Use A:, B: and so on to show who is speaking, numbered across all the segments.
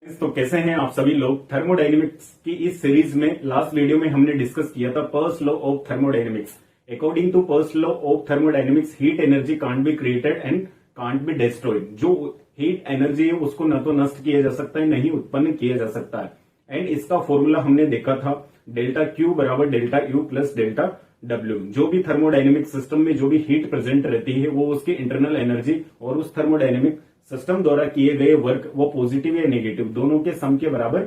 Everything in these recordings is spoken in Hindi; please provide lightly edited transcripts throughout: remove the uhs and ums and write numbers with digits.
A: तो कैसे हैं आप सभी लोग। थर्मोडायनेमिक्स की इस सीरीज में लास्ट वीडियो में हमने डिस्कस किया था first law of thermodynamics. According to first law of thermodynamics heat energy can't be created and can't be destroyed. जो हीट एनर्जी है उसको न तो नष्ट किया जा सकता है, नहीं उत्पन्न किया जा सकता है। एंड इसका फॉर्मूला हमने देखा था डेल्टा क्यू बराबर delta U plus delta W. जो भी थर्मोडायनेमिक सिस्टम में जो भी हीट प्रेजेंट रहती है वो उसकी इंटरनल एनर्जी और उस थर्मोडायनेमिक सिस्टम द्वारा किए गए वर्क वो पॉजिटिव या नेगेटिव दोनों के सम के बराबर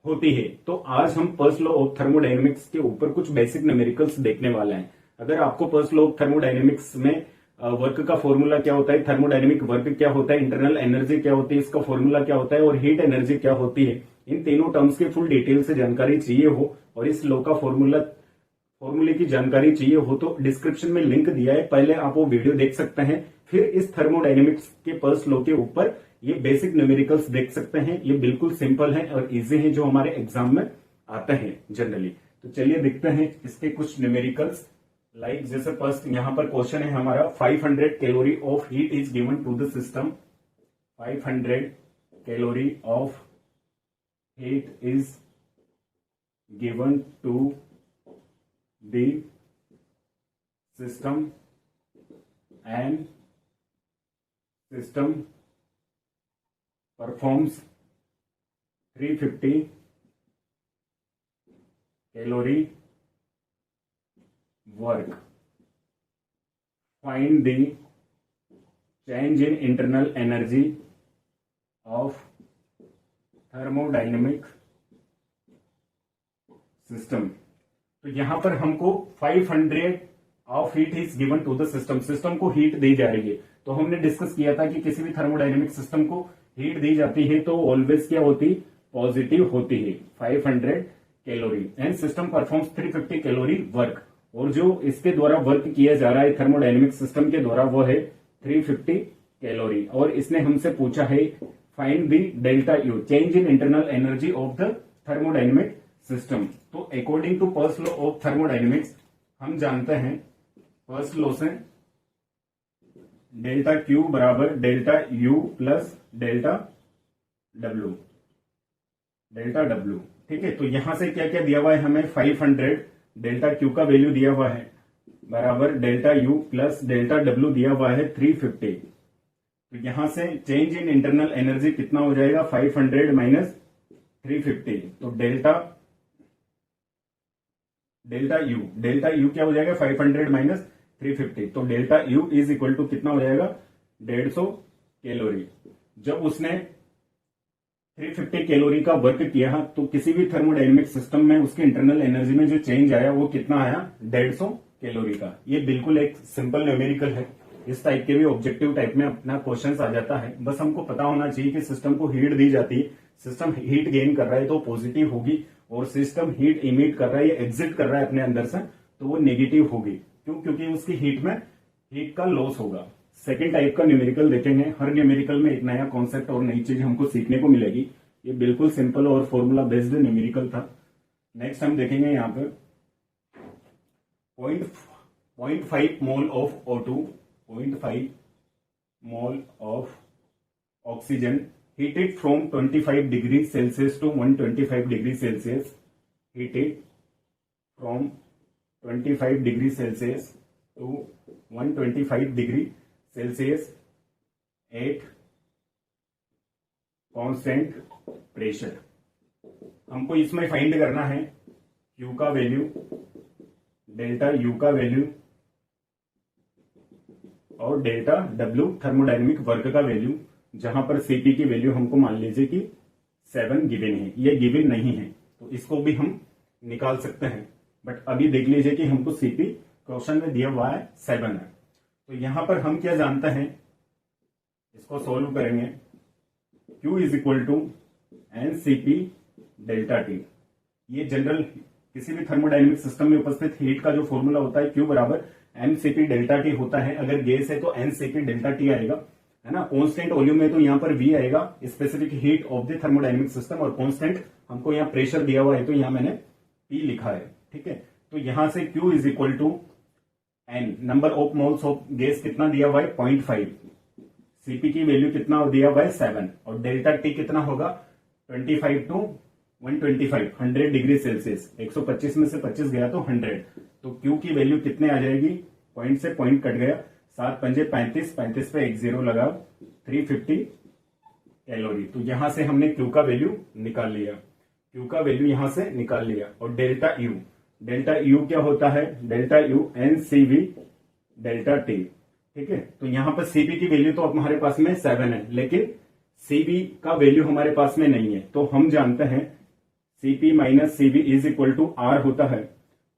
A: होती है। तो आज हम पर्स लॉ ऑफ थर्मोडायनेमिक्स के ऊपर कुछ बेसिक न्यूमेरिकल्स देखने वाले हैं। अगर आपको पर्स लॉ ऑफ थर्मोडायनेमिक्स में वर्क का फॉर्मूला क्या होता है, थर्मोडायनेमिक वर्क क्या होता है, इंटरनल एनर्जी क्या होती है, इसका फॉर्मूला क्या होता है और हीट एनर्जी क्या होती है, इन तीनों टर्म्स की फुल डिटेल से जानकारी चाहिए हो और इस लॉ का फॉर्मूले की जानकारी चाहिए हो तो डिस्क्रिप्शन में लिंक दिया है, पहले आप वो वीडियो देख सकते हैं। फिर इस थर्मोडायनेमिक्स के पर्स लॉ के ऊपर ये बेसिक न्यूमेरिकल्स देख सकते हैं। ये बिल्कुल सिंपल है और इजी है जो हमारे एग्जाम में आते हैं जनरली। तो चलिए देखते हैं इसके कुछ न्यूमेरिकल्स। लाइक जैसे फर्स्ट यहां पर क्वेश्चन है हमारा 500 calorie of heat is given to the system. 500 calorie of heat is given to the system and system performs 350 calorie work. Find the change in internal energy of thermodynamic system. तो यहां पर हमको 500 of heat is given to the system. System को हीट दी जा रही है। तो हमने डिस्कस किया था कि किसी भी थर्मोडायनेमिक सिस्टम को हीट दी जाती है तो ऑलवेज क्या होती, पॉजिटिव होती है। 500 calorie and system performs 350 calorie work. और जो इसके द्वारा वर्क किया जा रहा है थर्मोडायनेमिक सिस्टम के द्वारा वो है 350 कैलोरी। और इसने हमसे पूछा है find the delta U, change in internal energy of the thermodynamic system. तो according to first law of thermodynamics हम जानते हैं पर्स लॉ से डेल्टा क्यू बराबर delta U plus delta W. Delta W ठीक है। तो यहां से क्या क्या दिया हुआ है हमें, 500 डेल्टा क्यू का वैल्यू दिया हुआ है बराबर delta U plus delta W दिया हुआ है 350। तो यहां से चेंज इन इंटरनल एनर्जी कितना हो जाएगा, 500 माइनस 350। तो डेल्टा यू क्या हो जाएगा, 500 माइनस 350। तो delta U is equal to कितना हो जाएगा, 150 कैलोरी। जब उसने 350 कैलोरी का वर्क किया तो किसी भी थर्मोडायनेमिक सिस्टम में उसके इंटरनल एनर्जी में जो चेंज आया वो कितना आया, 150 कैलोरी का। ये बिल्कुल एक सिंपल न्यूमेरिकल है। इस टाइप के भी ऑब्जेक्टिव टाइप में अपना क्वेश्चन आ जाता है। बस हमको पता होना चाहिए कि सिस्टम को हीट दी जाती है, सिस्टम हीट गेन कर रहा है तो पॉजिटिव होगी, और सिस्टम हीट इमिट कर रहा है या एग्जिट कर रहा है अपने अंदर से तो वो नेगेटिव होगी। क्यों, क्योंकि उसकी हीट का लॉस होगा। सेकेंड टाइप का न्यूमेरिकल देखेंगे। हर न्यूमेरिकल में एक नया कॉन्सेप्ट और नई चीज हमको सीखने को मिलेगी। ये बिल्कुल सिंपल और फॉर्मूला बेस्ड न्यूमेरिकल था। नेक्स्ट हम देखेंगे यहाँ पे 0.5 mole of O2, 0.5 mole of oxygen heated from 25 degree Celsius to 125 degree Celsius, heated from 25 degree Celsius to 125 degree Celsius at constant pressure। हमको इसमें फाइंड करना है Q का वैल्यू, डेल्टा U का वैल्यू और डेल्टा W थर्मोडायनेमिक वर्क का वैल्यू, जहां पर सीपी की वैल्यू हमको मान लीजिए कि 7 गिवन है। ये गिवन नहीं है तो इसको भी हम निकाल सकते हैं, बट अभी देख लीजिए कि हमको सीपी क्वेश्चन में दिया हुआ है 7 है। तो यहां पर हम क्या जानते हैं, इसको सोल्व करेंगे। Q is equal to NCP delta T. ये जनरल किसी भी थर्मोडायनेमिक सिस्टम में उपस्थित हीट का जो फॉर्मूला होता है Q बराबर NCP डेल्टा टी होता है। अगर गैस है तो NCP डेल्टा टी आएगा, है ना। कांस्टेंट वॉल्यूम में तो यहाँ पर V आएगा, specific heat of the thermodynamic system, और कांस्टेंट हमको यहाँ प्रेशर दिया हुआ है तो यहाँ मैंने P लिखा है, ठीक है। तो यहां से Q is equal to N, number of moles of gas कितना दिया हुआ है, 0.5। सीपी की वैल्यू कितना दिया हुआ है, 7, और डेल्टा टी कितना होगा, 25 टू 125, 100 डिग्री सेल्सियस। 125 में से 25 गया तो 100, तो क्यू की वैल्यू कितने आ जाएगी, पॉइंट से पॉइंट कट गया, 7 पंजे 35, 35 पे 1 0 लगा, 350 कैलोरी। तो यहां से हमने क्यू का वैल्यू निकाल लिया, क्यू का वैल्यू यहां से निकाल लिया। और डेल्टा यू, डेल्टा यू क्या होता है, delta U NCV delta T. ठीक है, तो यहां पर सीबी की वैल्यू तो हमारे पास में 7 है, लेकिन सीबी का वैल्यू हमारे पास में नहीं है। तो हम जानते हैं CP minus CV is equal to R होता है।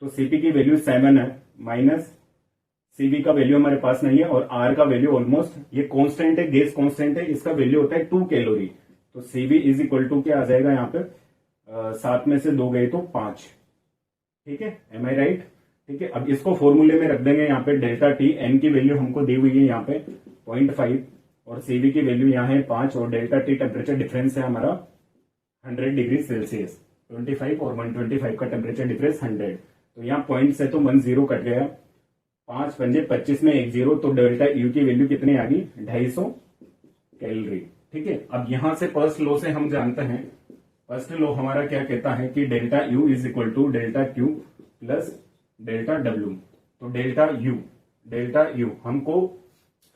A: तो सीपी की वैल्यू 7 है, माइनस सीबी का वैल्यू हमारे पास नहीं है, और आर का वैल्यू ऑलमोस्ट, ये कांस्टेंट है, गैस कांस्टेंट है, इसका वैल्यू होता है 2 कैलोरी। तो सीबी इज इक्वल टू क्या आ जाएगा यहाँ पे, 7 में से 2 गए तो 5। ठीक है, एम आई राइट। ठीक है, अब इसको फॉर्मूले में रख देंगे यहाँ पे, डेल्टा टी, एन की वैल्यू हमको दी हुई है यहाँ पे 0.5, और सीबी की वैल्यू यहाँ है 5, और डेल्टा टी टेम्परेचर डिफरेंस है हमारा 100 डिग्री सेल्सियस। 25 और 125 का टेम्परेचर डिफरेंस 100। तो यहाँ पॉइंट से तो 1 0 कट गया, 5 पंजे 25 में 1 0, तो डेल्टा यू की वैल्यू कितनी आ गई, 250 कैलोरी। ठीक है, अब यहां से फर्स्ट लॉ से हम जानते हैं, फर्स्ट लॉ हमारा क्या कहता है कि delta U is equal to delta Q plus delta W. तो डेल्टा यू हमको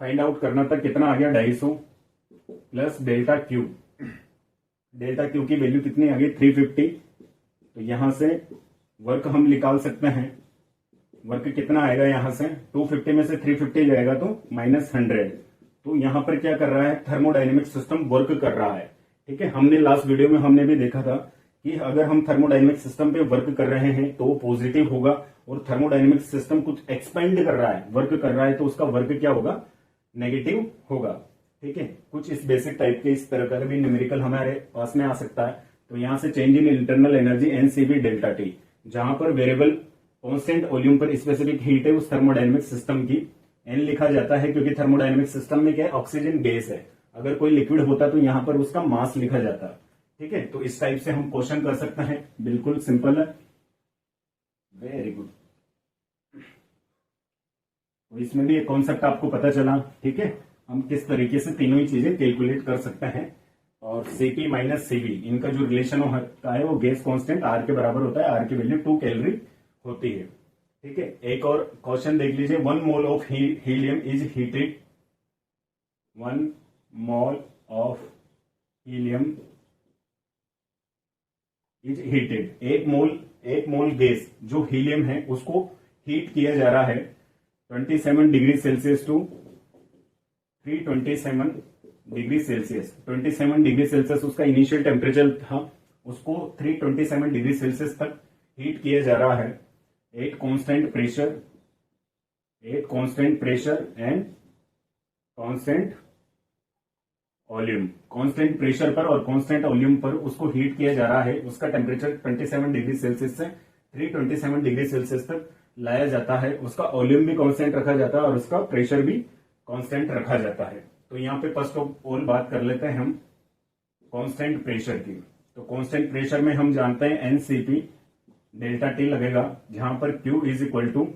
A: फाइंड आउट करना था, कितना आ गया, 250 plus delta Q, delta Q की वैल्यू कितनी आ गई, 350। तो यहां से वर्क हम निकाल सकते हैं, वर्क कितना आएगा, यहां से 250 में से 350 जाएगा तो -100। तो यहां पर क्या कर रहा है, थर्मोडायनेमिक सिस्टम वर्क कर रहा है। ठीक है, हमने लास्ट वीडियो में हमने भी देखा था कि अगर हम थर्मोडायनेमिक सिस्टम पे वर्क कर रहे हैं तो पॉजिटिव होगा, और थर्मोडायनेमिक सिस्टम कुछ एक्सपेंड कर रहा है, वर्क कर रहा है, तो उसका वर्क क्या होगा, नेगेटिव होगा। ठीक है, कुछ इस बेसिक टाइप के इस तरह का भी न्यूमेरिकल हमारे पास में आ सकता है। तो यहां से change in internal energy NCV delta T, जहां पर वेरिएबल कांस्टेंट वॉल्यूम पर स्पेसिफिक हीट है उस थर्मोडायनेमिक सिस्टम की, एन लिखा जाता है, क्योंकि थर्मोडायनेमिक सिस्टम में क्या है, ऑक्सीजन गैस है। अगर कोई लिक्विड होता तो यहां पर उसका मास लिखा जाता। ठीक है, तो इस टाइप से हम क्वेश्चन कर सकते हैं, बिल्कुल सिंपल है, वेरी गुड। तो इसमें भी एक कॉन्सेप्ट आपको पता चला। ठीक है, हम किस तरीके से तीनों ही चीजें कैलकुलेट कर सकते हैं। और सीपी माइनस सीबी, इनका जो रिलेशन होता है वो गैस कांस्टेंट आर के बराबर होता है, आर की वैल्यू 2 कैलोरी होती है। ठीक है, एक और क्वेश्चन देख लीजिए, 1 mole of helium is heated, 1 mole of helium is heated. एक मोल गैस जो हीलियम है उसको हीट किया जा रहा है 27 degree Celsius to 327 degree Celsius. 27 degree Celsius उसका इनिशियल टेम्परेचर था, उसको 327 डिग्री सेल्सियस तक हीट किया जा रहा है at constant pressure and constant volume. Constant pressure पर और कांस्टेंट वॉल्यूम पर उसको हीट किया जा रहा है, उसका टेम्परेचर 27 डिग्री सेल्सियस से 327 डिग्री सेल्सियस तक लाया जाता है, उसका वॉल्यूम भी कांस्टेंट रखा जाता है और उसका प्रेशर भी कांस्टेंट रखा जाता है। तो यहाँ पे फर्स्ट ऑफ ऑल बात कर लेते हैं हम कांस्टेंट प्रेशर की। तो कांस्टेंट प्रेशर में हम जानते हैं NCP डेल्टा टी लगेगा, जहां पर Q इज इक्वल टू,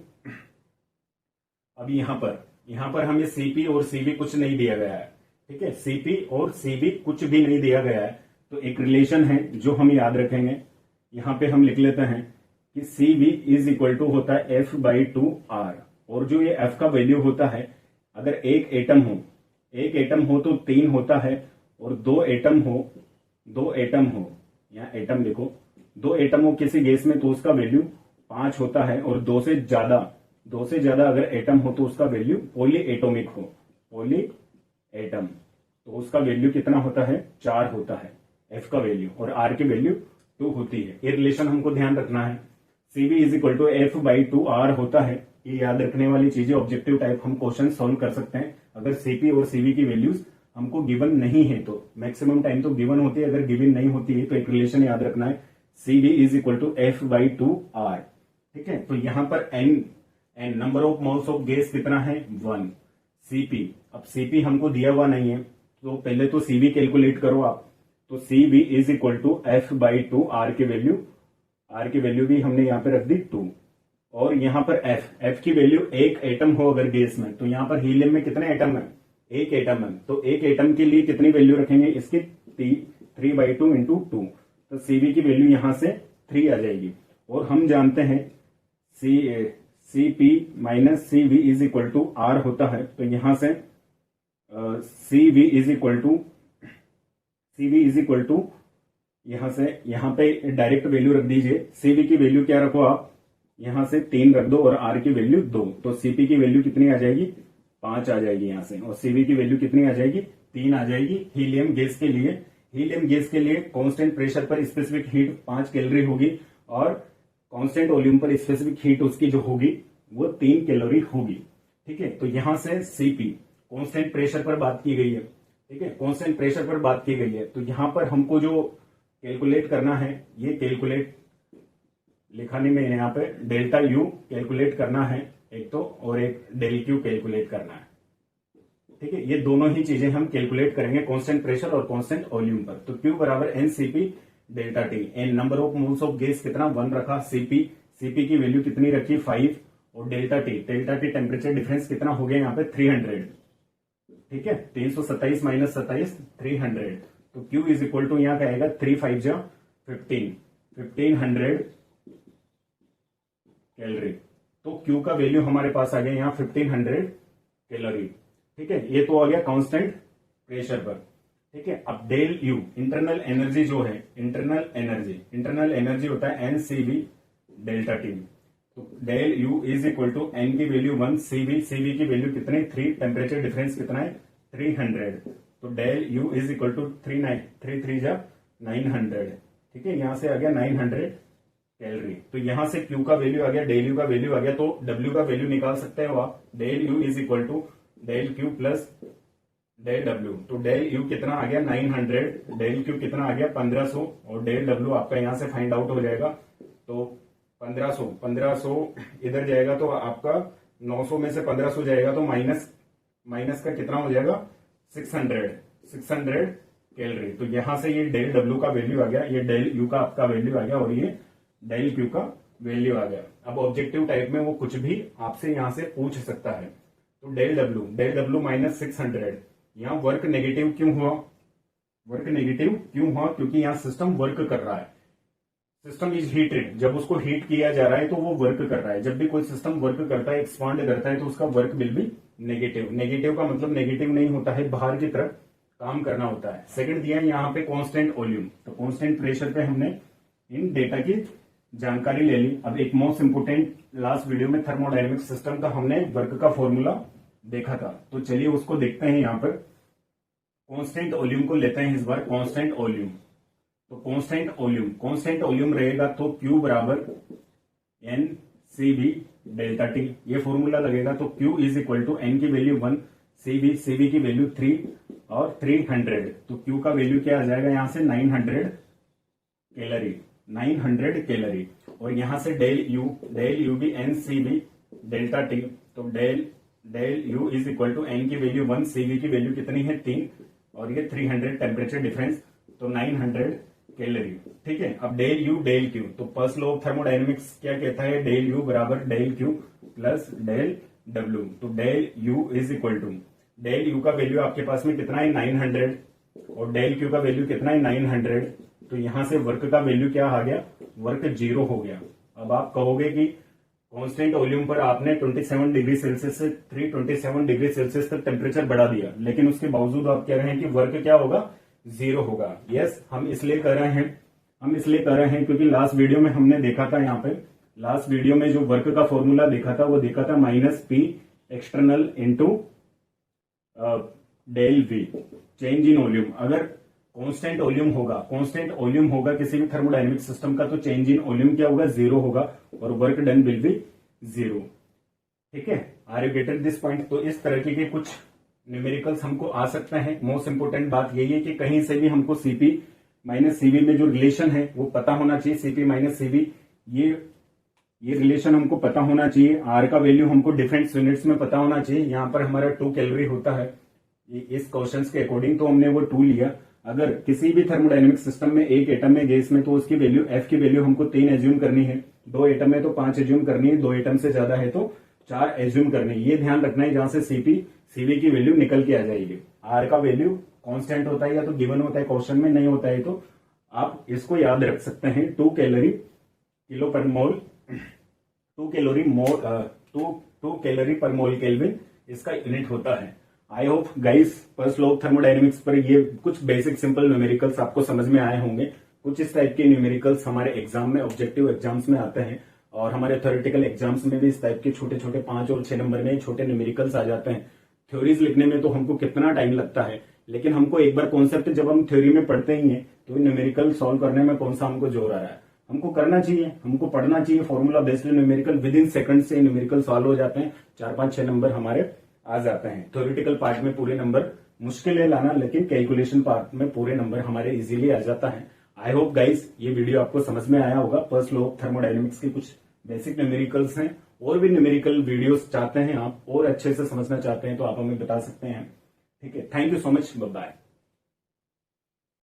A: अब यहां पर हमें CP और CV कुछ नहीं दिया गया है। ठीक है, CP और CV कुछ भी नहीं दिया गया है, तो एक रिलेशन है जो हम याद रखेंगे। यहां पे हम लिख लेते हैं कि CV इज इक्वल टू होता है F/2R, और जो ये F का वैल्यू होता है, अगर एक एटम हो तो 3 होता है, और 2 एटम हो, यहाँ एटम देखो, 2 एटम हो किसी गैस में तो उसका वैल्यू 5 होता है, और 2 से ज्यादा अगर एटम हो तो उसका वैल्यू पॉली एटोमिक हो, पॉली एटम, तो उसका वैल्यू कितना होता है, 4 होता है F का वैल्यू, और R की वैल्यू 2 होती है। ये रिलेशन हमको ध्यान रखना है। CV is equal to F/2R होता है, ये याद रखने वाली चीजें, ऑब्जेक्टिव टाइप हम क्वेश्चन सॉल्व कर सकते हैं। अगर CP और CV की वैल्यूज हमको गिवन नहीं है तो मैक्सिमम टाइम तो गिवन होती है, अगर गिवन नहीं होती है तो एक रिलेशन याद रखना है, CV is equal to F/2R। ठीक है, तो यहां पर N number of moles of gas कितना है, 1। CP, अब CP हमको दिया हुआ नहीं है, तो पहले तो CV कैलकुलेट करो आप। तो CV is equal to F/2R की वैल्यू भी हमने यहाँ पे रख दी 2, और यहाँ पर F की वैल्यू, एक एटम हो अगर गैस में, तो यहाँ पर हीलियम में कितने एटम है, एक एटम है, तो एक एटम के लिए कितनी वैल्यू रखेंगे इसकी, 3/2 इंटू 2, तो Cv की वैल्यू यहां से 3 आ जाएगी। और हम जानते हैं Cp minus Cv is equal to R होता है, तो यहां से Cv इज इक्वल टू यहां से यहां पे डायरेक्ट वैल्यू रख दीजिए। Cv की वैल्यू क्या रखो आप, यहां से 3 रख दो और R की वैल्यू 2, तो Cp की वैल्यू कितनी आ जाएगी, 5 आ जाएगी यहां से, और Cv की वैल्यू कितनी आ जाएगी, 3 आ जाएगी। हीलियम गैस के लिए कांस्टेंट प्रेशर पर स्पेसिफिक हीट 5 कैलोरी होगी और कांस्टेंट वॉल्यूम पर स्पेसिफिक हीट उसकी जो होगी वो 3 कैलोरी होगी। ठीक है, तो यहां से Cp कांस्टेंट प्रेशर पर बात की गई है। ठीक है, कांस्टेंट प्रेशर पर बात की गई है, तो यहां पर हमको जो कैलकुलेट करना है, ये कैलकुलेट लिखाने में यहाँ पे डेल्टा यू कैलकुलेट करना है एक तो, और एक डेल क्यू कैलकुलेट करना है। ठीक है, ये दोनों ही चीजें हम कैलकुलेट करेंगे कांस्टेंट प्रेशर और कांस्टेंट वॉल्यूम पर। तो Q बराबर NCP delta T. N number of moles of gas कितना 1 रखा, Cp की वैल्यू कितनी रखी 5, और डेल्टा टी टेम्परेचर डिफरेंस कितना हो गया यहाँ पे 300। ठीक है, 327 माइनस 27 300, तो Q इज इक्वल टू यहाँ क्या आएगा 3 5 जा 1500 कैलोरी। तो Q का वैल्यू हमारे पास आ गया यहाँ 1500 कैलोरी। ठीक है, ये तो आ गया कांस्टेंट प्रेशर पर। ठीक है, अब डेल यू इंटरनल एनर्जी जो है, इंटरनल एनर्जी होता है NCV डेल्टा टी। तो del U is equal to N की वैल्यू 1, सीवी की वैल्यू कितने 3, टेम्परेचर डिफरेंस कितना है 300, तो del U is equal to 3 3 जा 900। ठीक है, यहां से आ गया 900 कैलोरी। तो यहां से Q का वैल्यू आ गया, डेल यू का वैल्यू आ गया, तो W का वैल्यू निकाल सकते हो आप। Del U is equal to del Q plus del W। तो डेल यू कितना आ गया 900, डेल Q कितना आ गया 1500, और डेल W आपका यहां से फाइंड आउट हो जाएगा। तो 1500 इधर जाएगा तो आपका 900 में से 1500 जाएगा तो माइनस का कितना हो जाएगा 600 कैलोरी। तो यहां से ये डेल W का वैल्यू आ गया, ये डेल U का आपका वैल्यू आ गया, और ये डेल Q का वैल्यू आ गया। अब ऑब्जेक्टिव टाइप में वो कुछ भी आपसे यहां से पूछ सकता है। तो डेल W माइनस 600, यहाँ वर्क नेगेटिव क्यों हुआ, क्योंकि यहाँ सिस्टम वर्क कर रहा है। सिस्टम इज हीटेड, जब उसको हीट किया जा रहा है तो वो वर्क कर रहा है। जब भी कोई सिस्टम वर्क करता है, एक्सपांड करता है, तो उसका वर्क विल बी नेगेटिव का मतलब नेगेटिव नहीं होता है, बाहर की तरफ काम करना होता है। सेकंड दिया है यहाँ पे कांस्टेंट वॉल्यूम, तो कांस्टेंट प्रेशर पे हमने इन डेटा की जानकारी ले ली। अब एक मोस्ट इंपोर्टेंट लास्ट वीडियो में थर्मोडायनेमिक सिस्टम का हमने वर्क का फॉर्मूला देखा था, तो चलिए उसको देखते हैं। यहाँ पर कांस्टेंट वॉल्यूम को लेते हैं इस बार, कांस्टेंट वॉल्यूम। तो कांस्टेंट वॉल्यूम रहेगा तो Q बराबर NCV डेल्टा टी, ये फॉर्मूला लगेगा। तो Q is equal to N की वैल्यू 1, CV की वैल्यू 3 और 300, तो Q का वैल्यू क्या आ जाएगा यहाँ से 900 कैलोरी। और यहां से डेल यू भी NCV डेल्टा टी, तो del U is equal to N की वैल्यू 1, CV की वैल्यू कितनी है 3, और ये 300 टेम्परेचर डिफरेंस, तो 900 कैलोरी। ठीक है, अब डेल यू डेल क्यू, तो फर्स्ट लॉ ऑफ थर्मोडायनेमिक्स क्या कहता है, डेल यू बराबर del Q plus del W। तो del U is equal to, del U का वैल्यू आपके पास में कितना है 900, और डेल क्यू का वैल्यू कितना है 900, तो यहां से वर्क का वैल्यू क्या आ गया, वर्क 0 हो गया। अब आप कहोगे कि कांस्टेंट वॉल्यूम पर आपने 27 डिग्री सेल्सियस से 327 डिग्री सेल्सियस तक टेम्परेचर बढ़ा दिया, लेकिन उसके बावजूद आप कह रहे हैं कि वर्क क्या होगा 0 होगा। यस, हम इसलिए कर रहे हैं क्योंकि लास्ट वीडियो में हमने देखा था, यहाँ पे लास्ट वीडियो में जो वर्क का फॉर्मूला देखा था वो देखा था -P external into del V change in volume. अगर कांस्टेंट वॉल्यूम होगा किसी भी थर्मोडायनेमिक सिस्टम का, तो चेंज इन वॉल्यूम क्या होगा 0 होगा, और वर्क डन विल बी 0। ठीक है, are you getted this point. तो इस तरह के कुछ न्यूमेरिकल्स हमको आ सकते हैं। मोस्ट इंपोर्टेंट बात यही है कि कहीं से भी हमको Cp माइनस CV में जो रिलेशन है वो पता होना चाहिए। Cp माइनस CV ये रिलेशन हमको पता होना चाहिए। R का वैल्यू हमको डिफरेंट यूनिट्स में पता होना चाहिए। यहाँ पर हमारा 2 कैलोरी होता है इस क्वेश्चन के अकॉर्डिंग, तो हमने वो 2 लिया। अगर किसी भी थर्मोडायनेमिक सिस्टम में एक एटम में गैस में, तो उसकी वैल्यू F की वैल्यू हमको 3 एज्यूम करनी है। 2 एटम है तो 5 एज्यूम करनी है, 2 एटम से ज्यादा है तो 4 एज्यूम करनी है। ये ध्यान रखना है, जहां से CV की वैल्यू निकल के आ जाएगी। R का वैल्यू कांस्टेंट होता है या तो गिवन होता है क्वेश्चन में, नहीं होता है तो आप इसको याद रख सकते हैं 2 कैलोरी किलो पर मोल 2 कैलोरी पर मोल केल्विन इसका यूनिट होता है। I hope guys first law of thermodynamics पर ये कुछ बेसिक सिंपल न्यूमेरिकल्स आपको समझ में आए होंगे। कुछ इस टाइप के न्यूमेरिकल्स हमारे एग्जाम में, ऑब्जेक्टिव एग्जाम्स में आते हैं और हमारे थ्योरेटिकल एग्जाम्स में भी इस टाइप के छोटे छोटे 5 और 6 नंबर में छोटे न्यूमेरिकल्स आ जाते हैं। थ्योरीज लिखने में तो हमको कितना टाइम लगता है, लेकिन हमको एक बार कॉन्सेप्ट जब हम थ्योरी में पढ़ते ही हैं तो न्यूमेरिकल सॉल्व करने में कौन सा हमको जोर आ रहा है। हमको करना चाहिए, हमको पढ़ना चाहिए। Formula based numerical with in second से न्यूमेरिकल सॉल्व हो जाते हैं। 4-5-6 नंबर हमारे आ जाते हैं। थ्योरेटिकल पार्ट में पूरे नंबर मुश्किल है लाना, लेकिन कैलकुलेशन पार्ट में पूरे नंबर हमारे इजीली आ जाता है। आई होप गाइस ये वीडियो आपको समझ में आया होगा। फर्स्ट लॉ ऑफ थर्मोडायनेमिक्स के कुछ बेसिक न्यूमेरिकल्स हैं। और भी न्यूमेरिकल वीडियोस चाहते हैं आप और अच्छे से समझना चाहते हैं तो आप हमें बता सकते हैं। ठीक है, thank you so much, bye bye.